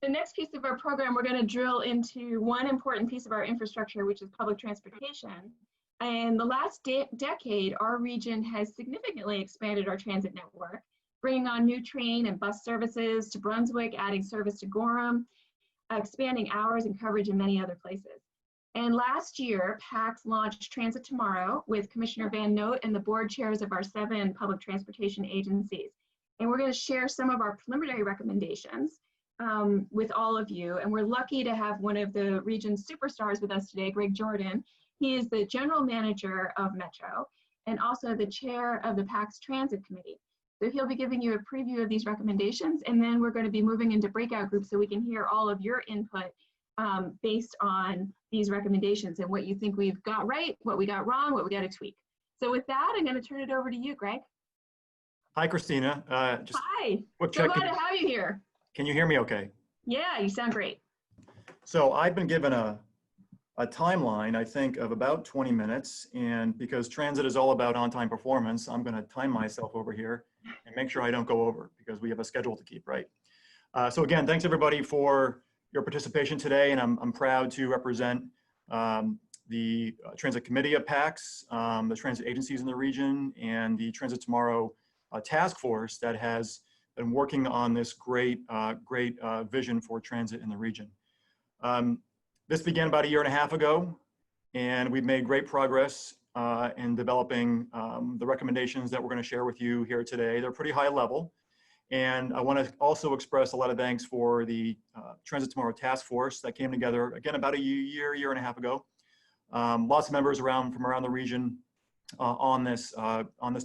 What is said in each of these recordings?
The next piece of our program, we're going to drill into one important piece of our infrastructure, which is public transportation. In the last decade, our region has significantly expanded our transit network, bringing on new train and bus services to Brunswick, adding service to Gorham, expanding hours and coverage in many other places. And last year, PACTS launched Transit Tomorrow with Commissioner Van Note and the board chairs of our 7 public transportation agencies. And we're going to share some of our preliminary recommendations with all of you. And we're lucky to have one of the region's superstars with us today, Greg Jordan. He is the general manager of Metro and also the chair of the PACTS Transit Committee. So he'll be giving you a preview of these recommendations, and then we're going to be moving into breakout groups so we can hear all of your input based on these recommendations and what you think we've got right, what we got wrong, what we got to tweak. So with that, I'm going to turn it over to you, Greg. Hi, Christina. Hi. Quick So check. glad to have you here. Can you hear me okay? Yeah, you sound great. So I've been given a timeline, I think, of about 20 minutes. And because transit is all about on-time performance, I'm going to time myself over here and make sure I don't go over because we have a schedule to keep, right? So again, thanks everybody for your participation today. And I'm proud to represent the Transit Committee of PACTS, the transit agencies in the region, and the Transit Tomorrow task force that has been working on this great vision for transit in the region. This began about 1.5 years ago, and we've made great progress in developing the recommendations that we're going to share with you here today. They're pretty high level, and I want to also express a lot of thanks for the Transit Tomorrow task force that came together again about 1.5 years ago. Lots of members from around the region on this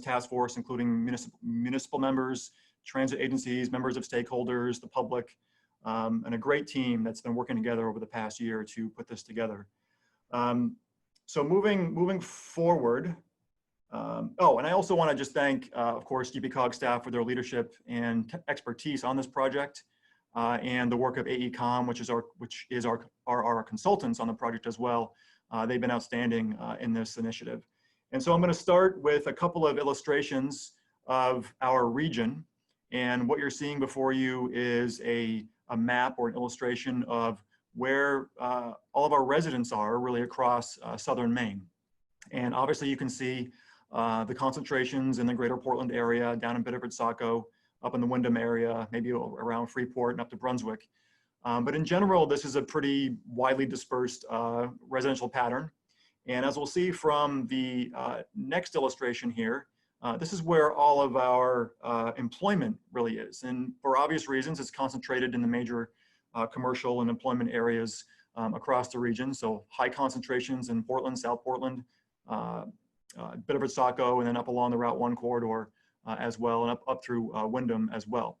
task force, including municipal members, transit agencies, members of stakeholders, the public, and a great team that's been working together over the past year to put this together. So moving forward, oh, and I also want to just thank, of course, GPCOG staff for their leadership and expertise on this project, and the work of AECOM, which is our consultants on the project as well. They've been outstanding in this initiative. And so I'm going to start with a couple of illustrations of our region. And what you're seeing before you is a map or an illustration of where all of our residents are really across southern Maine. And obviously you can see the concentrations in the greater Portland area, down in Biddeford-Saco, up in the Windham area, maybe around Freeport and up to Brunswick. But in general, this is a pretty widely dispersed residential pattern. And as we'll see from the next illustration here, this is where all of our employment really is. And for obvious reasons, it's concentrated in the major commercial and employment areas across the region. So high concentrations in Portland, South Portland, Biddeford-Saco, and then up along the Route 1 corridor as well, and up through Windham as well.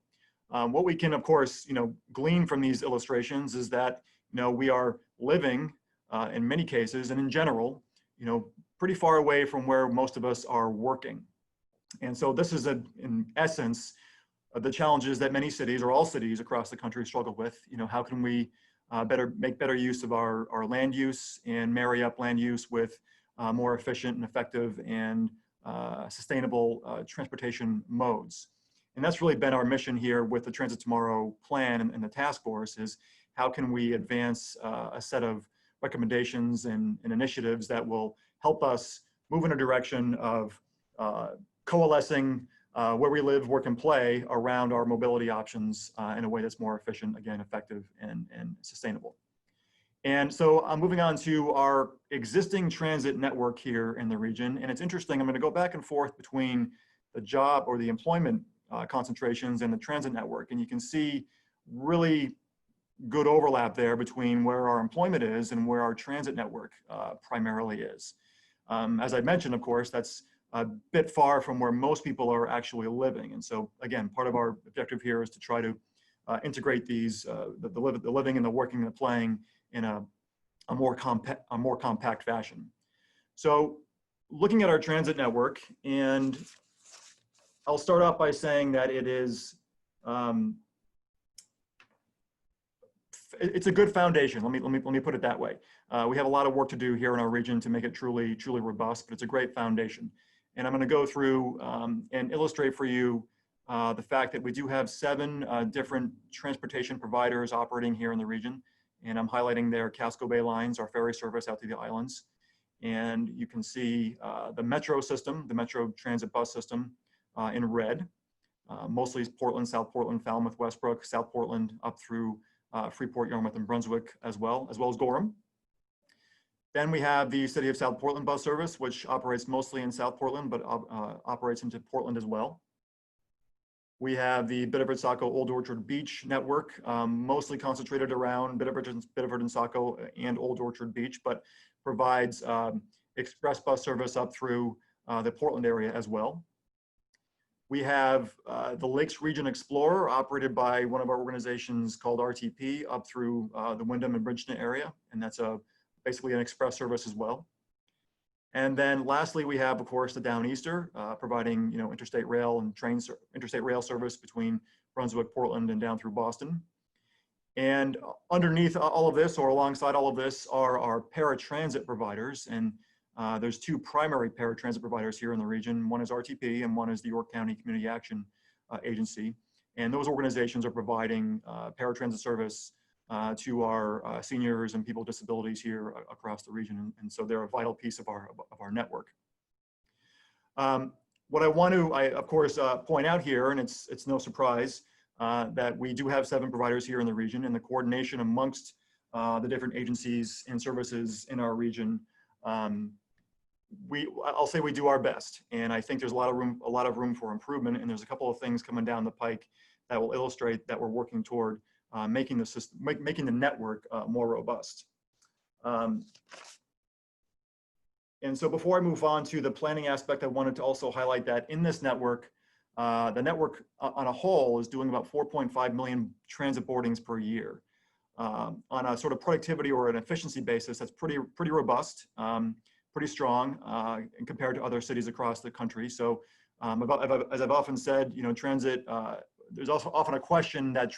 What we can, of course, glean from these illustrations is that, we are living in many cases and in general, pretty far away from where most of us are working. And so this is, in essence, the challenges that many cities or all cities across the country struggle with. How can we make better use of our land use and marry up land use with more efficient and effective and sustainable transportation modes? And that's really been our mission here with the Transit Tomorrow plan and the task force is how can we advance a set of recommendations and initiatives that will help us move in a direction of coalescing where we live, work, and play around our mobility options in a way that's more efficient, again, effective, and sustainable. And so I'm moving on to our existing transit network here in the region. And it's interesting, I'm going to go back and forth between the job or the employment concentrations and the transit network. And you can see really good overlap there between where our employment is and where our transit network primarily is. As I mentioned, of course, that's a bit far from where most people are actually living. And so again, part of our objective here is to try to integrate these, the living and the working and the playing in a more compact fashion. So looking at our transit network, and I'll start off by saying that it is, it's a good foundation. Let me put it that way. We have a lot of work to do here in our region to make it truly robust, but it's a great foundation. And I'm going to go through and illustrate for you the fact that we do have 7 different transportation providers operating here in the region. And I'm highlighting their Casco Bay lines, our ferry service out to the islands. And you can see the metro system, the metro transit bus system in red. Mostly Portland, South Portland, Falmouth, Westbrook, South Portland, up through Freeport, Yarmouth, and Brunswick as well as Gorham. Then we have the City of South Portland bus service, which operates mostly in South Portland, but operates into Portland as well. We have the Biddeford-Saco Old Orchard Beach network, mostly concentrated around Biddeford and Saco and Old Orchard Beach, but provides express bus service up through the Portland area as well. We have the Lakes Region Explorer, operated by one of our organizations called RTP, up through the Wyndham and Bridgeton area, and that's basically an express service as well. And then lastly, we have, of course, the Downeaster, providing interstate rail and interstate rail service between Brunswick, Portland, and down through Boston. And underneath all of this, or alongside all of this, are our paratransit providers. And there's 2 primary paratransit providers here in the region. One is RTP, and one is the York County Community Action Agency. And those organizations are providing paratransit service to our seniors and people with disabilities here across the region. And so they're a vital piece of our network. What I want to, of course, point out here, and it's no surprise, that we do have 7 providers here in the region, and the coordination amongst the different agencies and services in our region, I'll say we do our best. And I think there's a lot of room for improvement, and there's a couple of things coming down the pike that will illustrate that we're working toward making the system, making the network more robust. And so before I move on to the planning aspect, I wanted to also highlight that in this network, the network on a whole is doing about 4.5 million transit boardings per year. On a sort of productivity or an efficiency basis, that's pretty robust, pretty strong compared to other cities across the country. So as I've often said, transit, there's also often a question that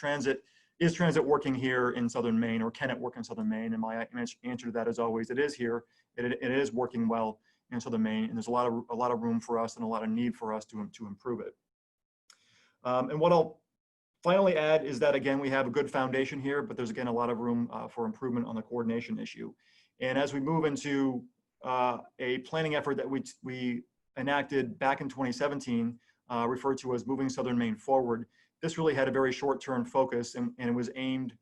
is transit working here in Southern Maine, or can it work in Southern Maine? And my answer to that is always, it is here. It is working well in Southern Maine, and there's a lot of room for us and a lot of need for us to improve it. And what I'll finally add is that, again, we have a good foundation here, but there's, again, a lot of room for improvement on the coordination issue. And as we move into a planning effort that we enacted back in 2017, referred to as Moving Southern Maine Forward, this really had a very short-term focus, and it was aimed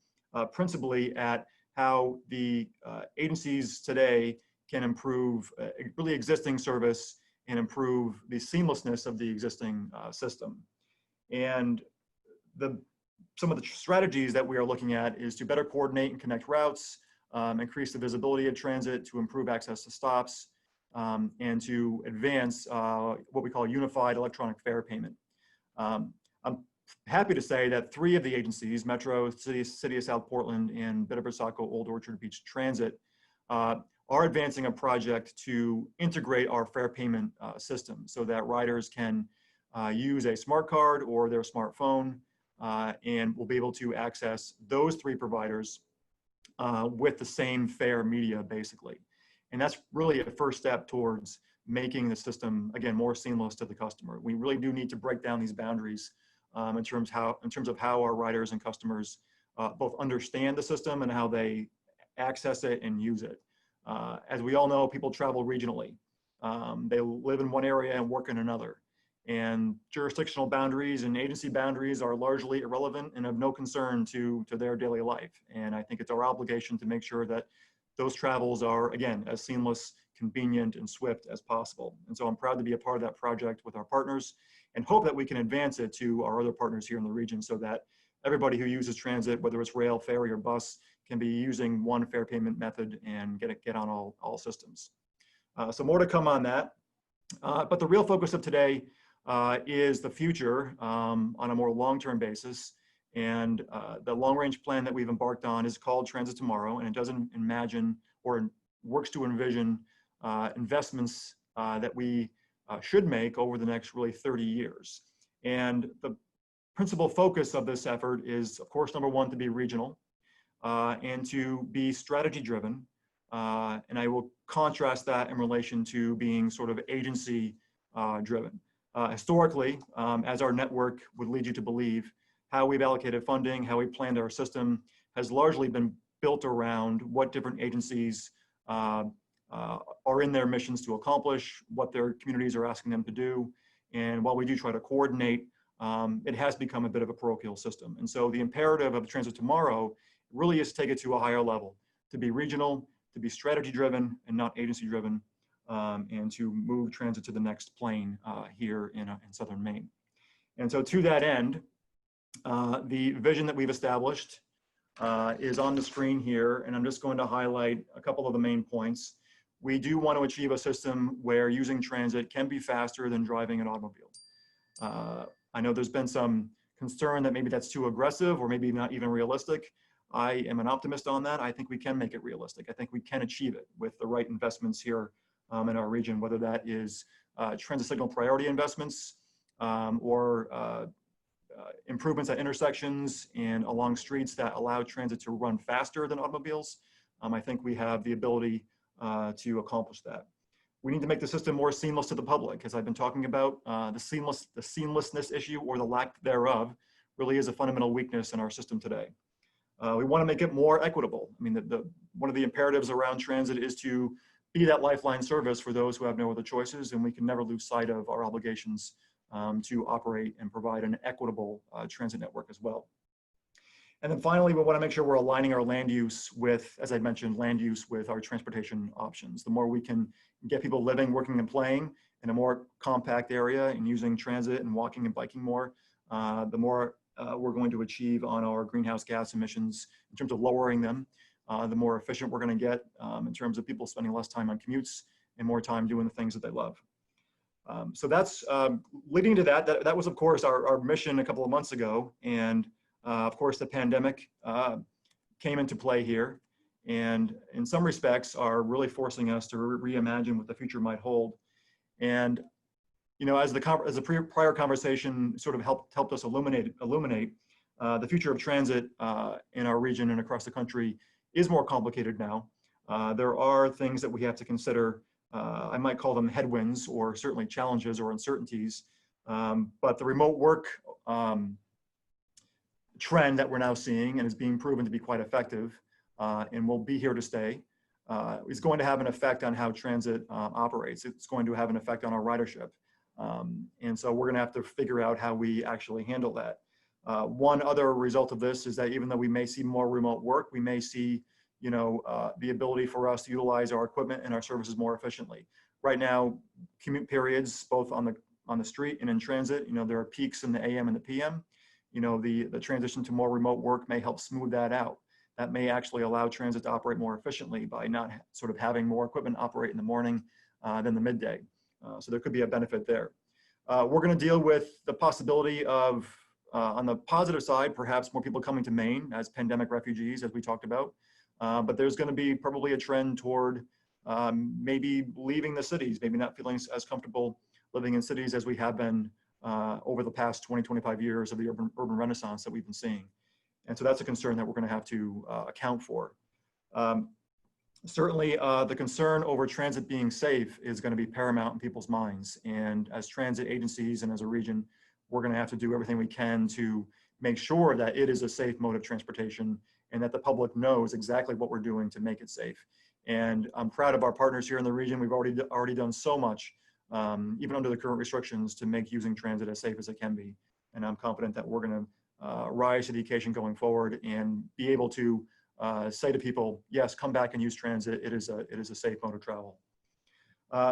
principally at how the agencies today can improve really existing service and improve the seamlessness of the existing system. And some of the strategies that we are looking at is to better coordinate and connect routes, increase the visibility of transit, to improve access to stops, and to advance what we call unified electronic fare payment. I'm happy to say that 3 of the agencies, Metro, City of South Portland, and Biddeford-Saco Old Orchard Beach Transit, are advancing a project to integrate our fare payment system so that riders can use a smart card or their smartphone, and will be able to access those 3 providers with the same fare media, basically. And that's really a first step towards making the system, again, more seamless to the customer. We really do need to break down these boundaries in terms of how our riders and customers both understand the system and how they access it and use it. As we all know, people travel regionally. They live in one area and work in another. And jurisdictional boundaries and agency boundaries are largely irrelevant and of no concern to their daily life. And I think it's our obligation to make sure that those travels are, again, as seamless, convenient, and swift as possible. And so I'm proud to be a part of that project with our partners, and hope that we can advance it to our other partners here in the region so that everybody who uses transit, whether it's rail, ferry, or bus, can be using one fare payment method and get on all systems. So more to come on that. But the real focus of today is the future on a more long-term basis. And the long-range plan that we've embarked on is called Transit Tomorrow, and it doesn't imagine or works to envision investments that we should make over the next really 30 years. And the principal focus of this effort is, of course, number one, to be regional and to be strategy driven. And I will contrast that in relation to being sort of agency driven. historically, as our network would lead you to believe, how we've allocated funding, how we planned our system has largely been built around what different agencies are in their missions to accomplish, what their communities are asking them to do. And while we do try to coordinate, it has become a bit of a parochial system. And so the imperative of Transit Tomorrow really is to take it to a higher level, to be regional, to be strategy driven and not agency driven, and to move transit to the next plane here in Southern Maine. And so to that end, the vision that we've established is on the screen here, and I'm just going to highlight a couple of the main points. We do want to achieve a system where using transit can be faster than driving an automobile. I know there's been some concern that maybe that's too aggressive or maybe not even realistic. I am an optimist on that. I think we can make it realistic. I think we can achieve it with the right investments here in our region, whether that is transit signal priority investments or improvements at intersections and along streets that allow transit to run faster than automobiles. I think we have the ability to accomplish that. We need to make the system more seamless to the public. As I've been talking about, the seamlessness issue or the lack thereof really is a fundamental weakness in our system today. We want to make it more equitable. I mean, one of the imperatives around transit is to be that lifeline service for those who have no other choices, and we can never lose sight of our obligations to operate and provide an equitable transit network as well. And then finally, we want to make sure we're aligning our land use with, as I mentioned, land use with our transportation options. The more we can get people living, working, and playing in a more compact area and using transit and walking and biking more, the more we're going to achieve on our greenhouse gas emissions in terms of lowering them, the more efficient we're going to get in terms of people spending less time on commutes and more time doing the things that they love. So that's leading to that. That was, of course, our mission a couple of months ago. And of course, the pandemic came into play here, and in some respects are really forcing us to reimagine what the future might hold. And you know, as the prior conversation sort of helped us illuminate the future of transit in our region and across the country is more complicated now. There are things that we have to consider. I might call them headwinds or certainly challenges or uncertainties, but the remote work trend that we're now seeing and is being proven to be quite effective and will be here to stay is going to have an effect on how transit operates. It's going to have an effect on our ridership. And so we're going to have to figure out how we actually handle that. One other result of this is that even though we may see more remote work, we may see, you know, the ability for us to utilize our equipment and our services more efficiently. Right now, commute periods, both on the street and in transit, you know, there are peaks in the AM and the PM. You know, the transition to more remote work may help smooth that out. That may actually allow transit to operate more efficiently by not sort of having more equipment operate in the morning than the midday. So there could be a benefit there. We're going to deal with the possibility of, on the positive side, perhaps more people coming to Maine as pandemic refugees, as we talked about. But there's going to be probably a trend toward maybe leaving the cities, maybe not feeling as comfortable living in cities as we have been over the past 20, 25 years of the urban renaissance that we've been seeing. And so that's a concern that we're going to have to account for. Certainly, the concern over transit being safe is going to be paramount in people's minds. And as transit agencies and as a region, we're going to have to do everything we can to make sure that it is a safe mode of transportation and that the public knows exactly what we're doing to make it safe. And I'm proud of our partners here in the region. We've already done so much, even under the current restrictions, to make using transit as safe as it can be. And I'm confident that we're going to rise to the occasion going forward and be able to say to people, yes, come back and use transit. It is a safe mode of travel.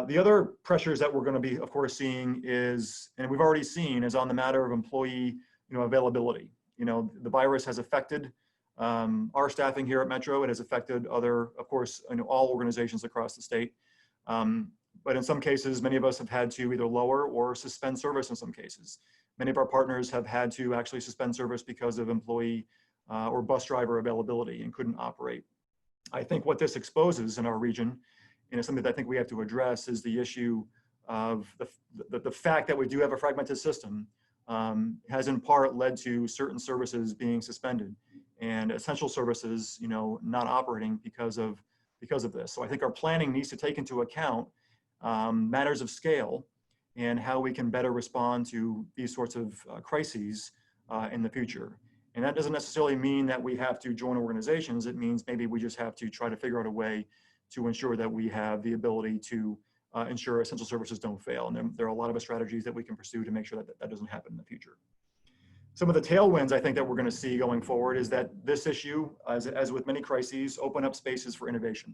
The other pressures that we're going to be, of course, seeing is, and we've already seen, is on the matter of employee, availability. The virus has affected our staffing here at Metro. It has affected other, of course, all organizations across the state. But in some cases, many of us have had to either lower or suspend service in some cases. Many of our partners have had to actually suspend service because of employee or bus driver availability and couldn't operate. I think what this exposes in our region, and it's something that I think we have to address, is the issue of the fact that we do have a fragmented system has in part led to certain services being suspended and essential services, not operating because of this. So I think our planning needs to take into account matters of scale and how we can better respond to these sorts of crises in the future. And that doesn't necessarily mean that we have to join organizations. It means maybe we just have to try to figure out a way to ensure that we have the ability to ensure essential services don't fail. And there are a lot of strategies that we can pursue to make sure that that doesn't happen in the future. Some of the tailwinds I think that we're going to see going forward is that this issue, as with many crises, open up spaces for innovation.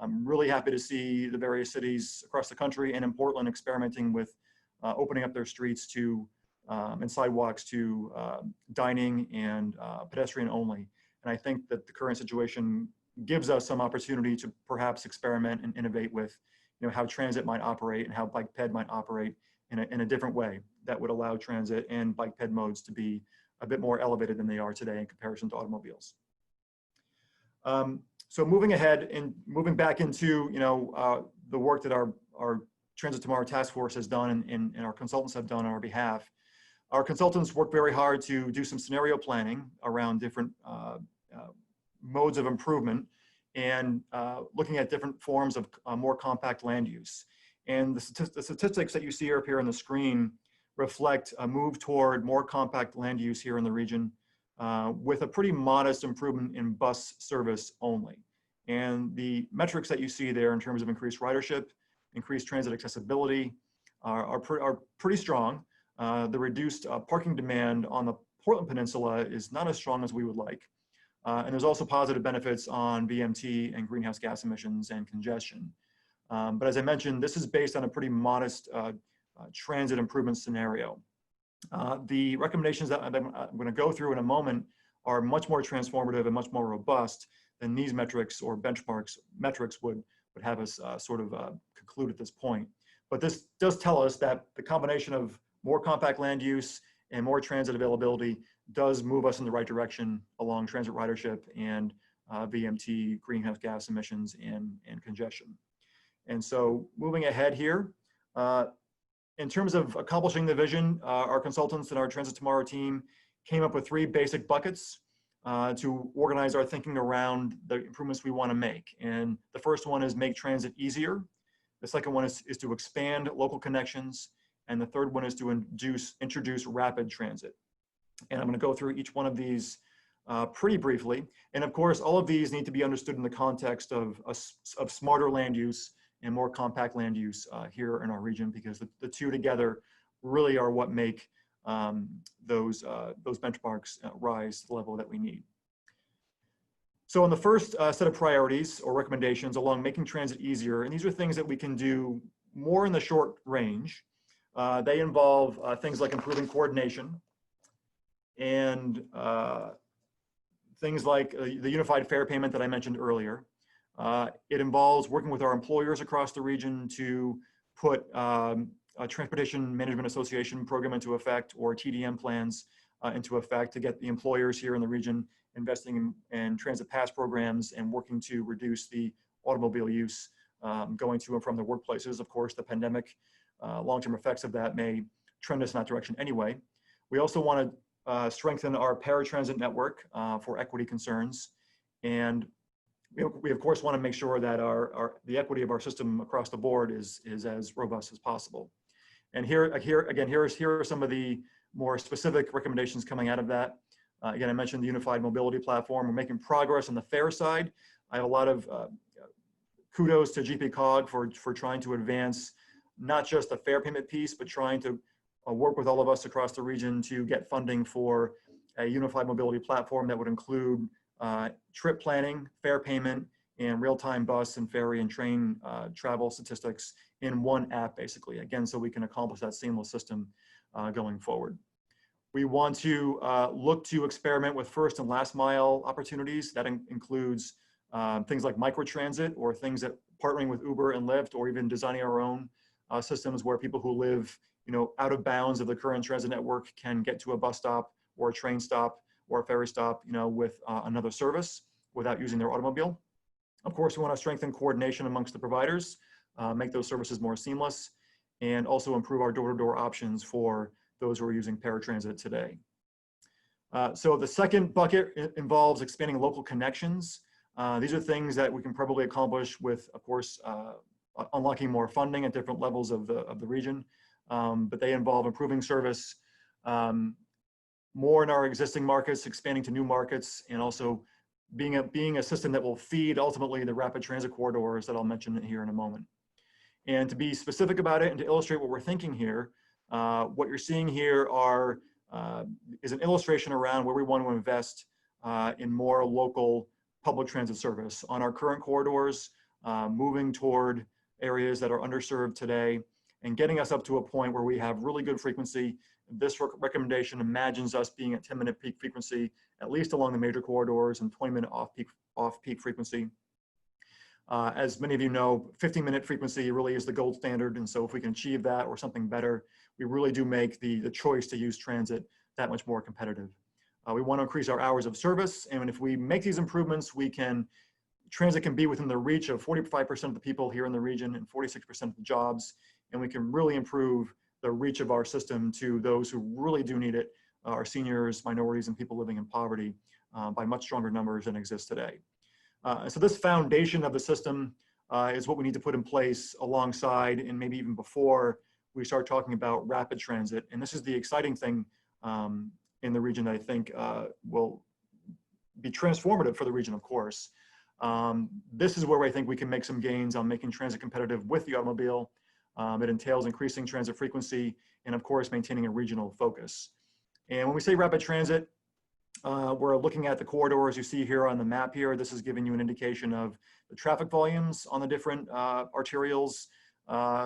I'm really happy to see the various cities across the country and in Portland experimenting with opening up their streets to and sidewalks to dining and pedestrian only. And I think that the current situation gives us some opportunity to perhaps experiment and innovate with, how transit might operate and how bike ped might operate in a different way that would allow transit and bike ped modes to be a bit more elevated than they are today in comparison to automobiles. So moving ahead and moving back into the work that our Transit Tomorrow Task Force has done and our consultants have done on our behalf. Our consultants work very hard to do some scenario planning around different modes of improvement and looking at different forms of more compact land use. And the statistics that you see up here on the screen reflect a move toward more compact land use here in the region with a pretty modest improvement in bus service only. And the metrics that you see there in terms of increased ridership, increased transit accessibility are pretty strong. The reduced parking demand on the Portland Peninsula is not as strong as we would like. And there's also positive benefits on VMT and greenhouse gas emissions and congestion. But as I mentioned, this is based on a pretty modest transit improvement scenario. The recommendations that I'm going to go through in a moment are much more transformative and much more robust than these metrics or metrics would have us conclude at this point. But this does tell us that the combination of more compact land use and more transit availability does move us in the right direction along transit ridership and VMT, greenhouse gas emissions, and congestion. And so moving ahead here, in terms of accomplishing the vision, our consultants and our Transit Tomorrow team came up with 3 basic buckets to organize our thinking around the improvements we want to make. And the first one is make transit easier. The second one is to expand local connections. And the third one is to introduce rapid transit. And I'm going to go through each one of these pretty briefly. And of course, all of these need to be understood in the context of smarter land use and more compact land use here in our region, because the two together really are what make those benchmarks rise to the level that we need. So on the first set of priorities or recommendations along making transit easier, and these are things that we can do more in the short range. They involve things like improving coordination and things like the unified fare payment that I mentioned earlier. It involves working with our employers across the region to put a Transportation Management Association program into effect, or TDM plans into effect, to get the employers here in the region investing in transit pass programs and working to reduce the automobile use going to and from their workplaces. Of course, the pandemic long-term effects of that may trend us in that direction anyway. We also want to strengthen our paratransit network for equity concerns. And we of course want to make sure that the equity of our system across the board is as robust as possible. And here are some of the more specific recommendations coming out of that. Again, I mentioned the unified mobility platform. We're making progress on the fare side. I have a lot of kudos to GPCOG for trying to advance not just the fare payment piece, but trying to work with all of us across the region to get funding for a unified mobility platform that would include trip planning, fare payment, and real-time bus and ferry and train travel statistics in one app, basically, again, so we can accomplish that seamless system going forward. We want to look to experiment with first and last mile opportunities. That includes things like microtransit, or things that partnering with Uber and Lyft, or even designing our own systems where people who live out of bounds of the current transit network can get to a bus stop or a train stop or a ferry stop with another service without using their automobile. Of course, we want to strengthen coordination amongst the providers, make those services more seamless, and also improve our door-to-door options for those who are using paratransit today. So the second bucket involves expanding local connections. These are things that we can probably accomplish with, of course, unlocking more funding at different levels of the region. but they involve improving service more in our existing markets, expanding to new markets, and also being a system that will feed ultimately the rapid transit corridors that I'll mention here in a moment. And to be specific about it and to illustrate what we're thinking here, what you're seeing here is an illustration around where we want to invest in more local public transit service on our current corridors, moving toward areas that are underserved today, and getting us up to a point where we have really good frequency. This recommendation imagines us being at 10-minute peak frequency, at least along the major corridors, and 20-minute off-peak frequency. As many of you know, 15-minute frequency really is the gold standard, and so if we can achieve that or something better, we really do make the choice to use transit that much more competitive. We want to increase our hours of service, and if we make these improvements, transit can be within the reach of 45% of the people here in the region and 46% of the jobs, and we can really improve the reach of our system to those who really do need it, our seniors, minorities, and people living in poverty by much stronger numbers than exist today. So this foundation of the system is what we need to put in place alongside and maybe even before we start talking about rapid transit. And this is the exciting thing in the region that I think will be transformative for the region, of course. This is where I think we can make some gains on making transit competitive with the automobile. It entails increasing transit frequency and, of course, maintaining a regional focus. And when we say rapid transit, we're looking at the corridors you see here on the map here. This is giving you an indication of the traffic volumes on the different arterials,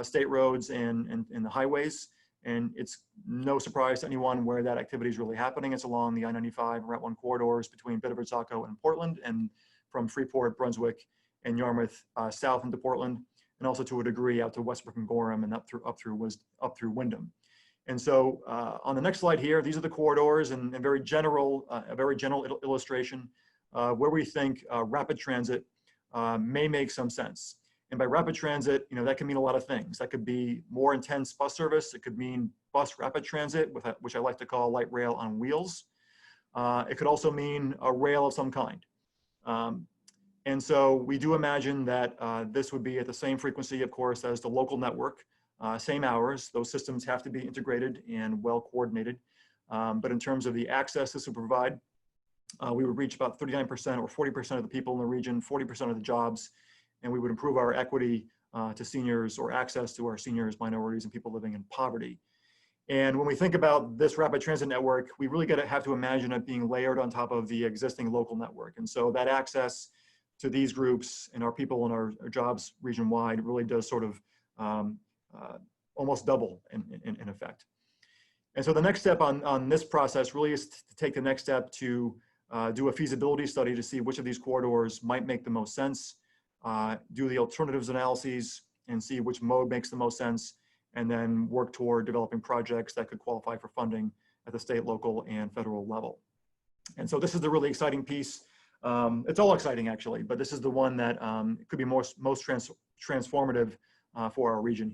state roads, and the highways. And it's no surprise to anyone where that activity is really happening. It's along the I-95 and Route 1 corridors between Biddeford, Saco, and Portland, and from Freeport, Brunswick, and Yarmouth south into Portland, and also to a degree out to Westbrook and Gorham and up through Wyndham. And so on the next slide here, these are the corridors and a very general illustration where we think rapid transit may make some sense. And by rapid transit, that can mean a lot of things. That could be more intense bus service. It could mean bus rapid transit, which I like to call light rail on wheels. It could also mean a rail of some kind. And so we do imagine that this would be at the same frequency, of course, as the local network, same hours. Those systems have to be integrated and well coordinated. But in terms of the access this would provide, we would reach about 39% or 40% of the people in the region, 40% of the jobs, and we would improve our equity to seniors, or access to our seniors, minorities, and people living in poverty. And when we think about this rapid transit network, we really have to imagine it being layered on top of the existing local network. And so that access to these groups and our people and our jobs region-wide really does sort of almost double in effect. And so the next step on this process really is to take the next step to do a feasibility study to see which of these corridors might make the most sense, do the alternatives analyses and see which mode makes the most sense, and then work toward developing projects that could qualify for funding at the state, local, and federal level. And so this is the really exciting piece. It's all exciting, actually, but this is the one that could be most transformative for our region.